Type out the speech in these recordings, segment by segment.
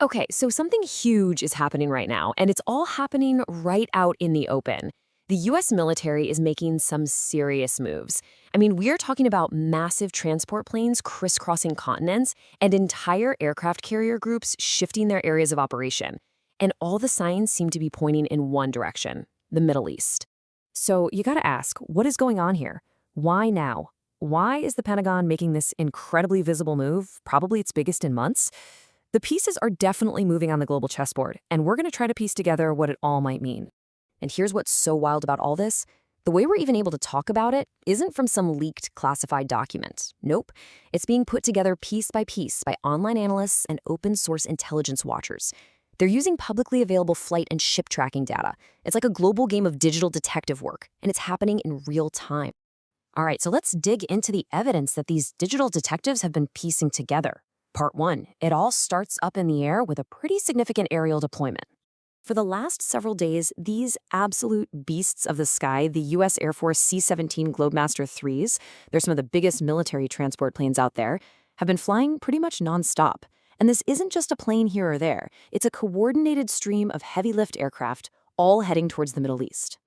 Okay, so something huge is happening right now, and it's all happening right out in the open. The US military is making some serious moves. I mean, we're talking about massive transport planes crisscrossing continents and entire aircraft carrier groups shifting their areas of operation. And all the signs seem to be pointing in one direction: the Middle East. So you gotta ask, what is going on here? Why now? Why is the Pentagon making this incredibly visible move, probably its biggest in months? The pieces are definitely moving on the global chessboard, and we're going to try to piece together what it all might mean. And here's what's so wild about all this. The way we're even able to talk about it isn't from some leaked classified document. Nope. It's being put together piece by online analysts and open source intelligence watchers. They're using publicly available flight and ship tracking data. It's like a global game of digital detective work, and it's happening in real time. All right, so let's dig into the evidence that these digital detectives have been piecing together. Part 1. It all starts up in the air with a pretty significant aerial deployment. For the last several days, these absolute beasts of the sky, the U.S. Air Force C-17 Globemaster IIIs, they're some of the biggest military transport planes out there, have been flying pretty much nonstop. And this isn't just a plane here or there. It's a coordinated stream of heavy-lift aircraft, all heading towards the Middle East.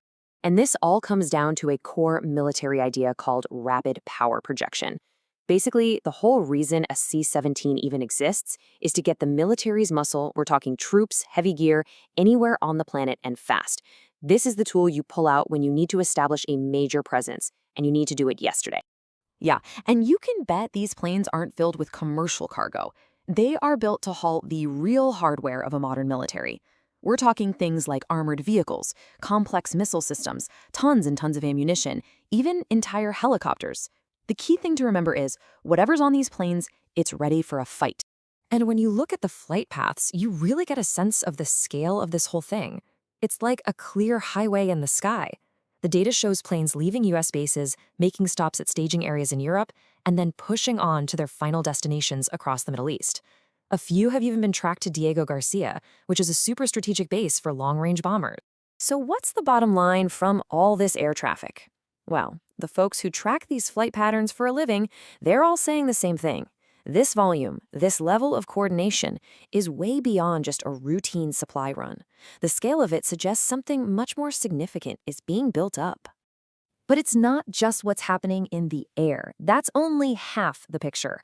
And this all comes down to a core military idea called rapid power projection. Basically, the whole reason a C-17 even exists is to get the military's muscle, we're talking troops, heavy gear, anywhere on the planet and fast. This is the tool you pull out when you need to establish a major presence, and you need to do it yesterday. Yeah, and you can bet these planes aren't filled with commercial cargo. They are built to haul the real hardware of a modern military. We're talking things like armored vehicles, complex missile systems, tons and tons of ammunition, even entire helicopters. The key thing to remember is, whatever's on these planes, it's ready for a fight. And when you look at the flight paths, you really get a sense of the scale of this whole thing. It's like a clear highway in the sky. The data shows planes leaving US bases, making stops at staging areas in Europe, and then pushing on to their final destinations across the Middle East. A few have even been tracked to Diego Garcia, which is a super strategic base for long-range bombers. So what's the bottom line from all this air traffic? Well, the folks who track these flight patterns for a living, they're all saying the same thing. This volume, this level of coordination, is way beyond just a routine supply run. The scale of it suggests something much more significant is being built up. But it's not just what's happening in the air. That's only half the picture.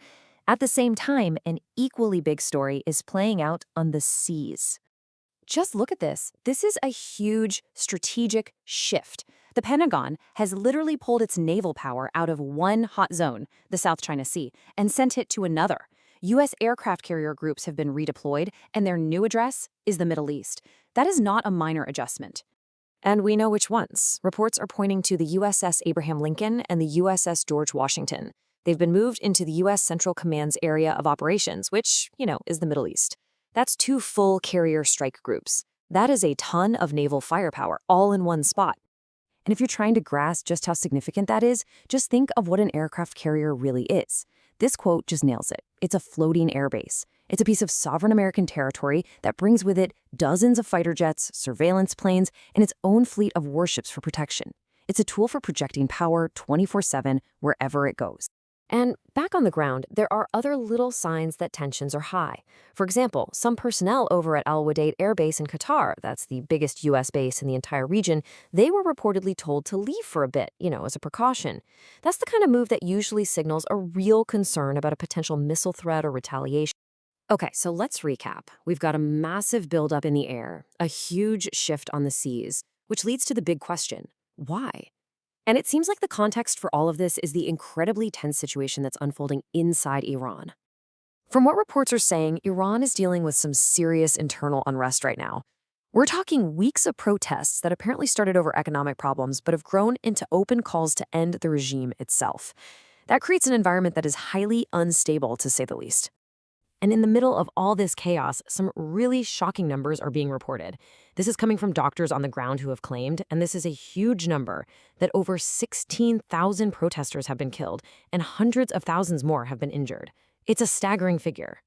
At the same time, an equally big story is playing out on the seas. Just look at this. This is a huge strategic shift. The Pentagon has literally pulled its naval power out of one hot zone, the South China Sea, and sent it to another. U.S. aircraft carrier groups have been redeployed, and their new address is the Middle East. That is not a minor adjustment. And we know which ones. Reports are pointing to the USS Abraham Lincoln and the USS George Washington. They've been moved into the U.S. Central Command's area of operations, which, is the Middle East. That's 2 full carrier strike groups. That is a ton of naval firepower, all in one spot. And if you're trying to grasp just how significant that is, just think of what an aircraft carrier really is. This quote just nails it. It's a floating airbase. It's a piece of sovereign American territory that brings with it dozens of fighter jets, surveillance planes, and its own fleet of warships for protection. It's a tool for projecting power 24/7 wherever it goes. And back on the ground, there are other little signs that tensions are high. For example, some personnel over at Al Udeid Air Base in Qatar, that's the biggest U.S. base in the entire region, they were reportedly told to leave for a bit, as a precaution. That's the kind of move that usually signals a real concern about a potential missile threat or retaliation. Okay, so let's recap. We've got a massive buildup in the air, a huge shift on the seas, which leads to the big question: why? And it seems like the context for all of this is the incredibly tense situation that's unfolding inside Iran. From what reports are saying, Iran is dealing with some serious internal unrest right now. We're talking weeks of protests that apparently started over economic problems but have grown into open calls to end the regime itself. That creates an environment that is highly unstable, to say the least. And in the middle of all this chaos, some really shocking numbers are being reported. This is coming from doctors on the ground who have claimed, and this is a huge number, that over 16,000 protesters have been killed and hundreds of thousands more have been injured. It's a staggering figure.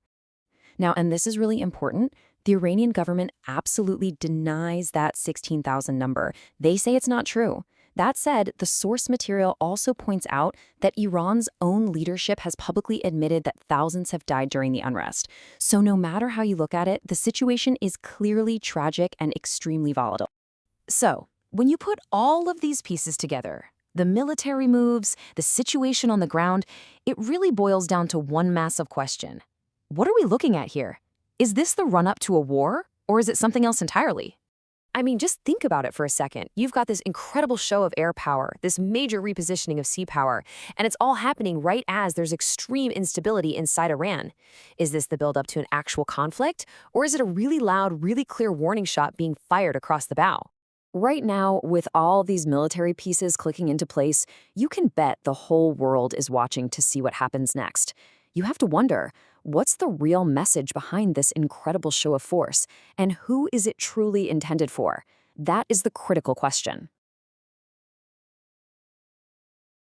Now, and this is really important, the Iranian government absolutely denies that 16,000 number. They say it's not true. That said, the source material also points out that Iran's own leadership has publicly admitted that thousands have died during the unrest. So no matter how you look at it, the situation is clearly tragic and extremely volatile. So, when you put all of these pieces together, the military moves, the situation on the ground, it really boils down to one massive question. What are we looking at here? Is this the run-up to a war, or is it something else entirely? I mean, just think about it for a second. You've got this incredible show of air power, this major repositioning of sea power, and it's all happening right as there's extreme instability inside Iran. Is this the buildup to an actual conflict, or is it a really loud, really clear warning shot being fired across the bow? Right now, with all these military pieces clicking into place, you can bet the whole world is watching to see what happens next. You have to wonder, what's the real message behind this incredible show of force, and who is it truly intended for? That is the critical question.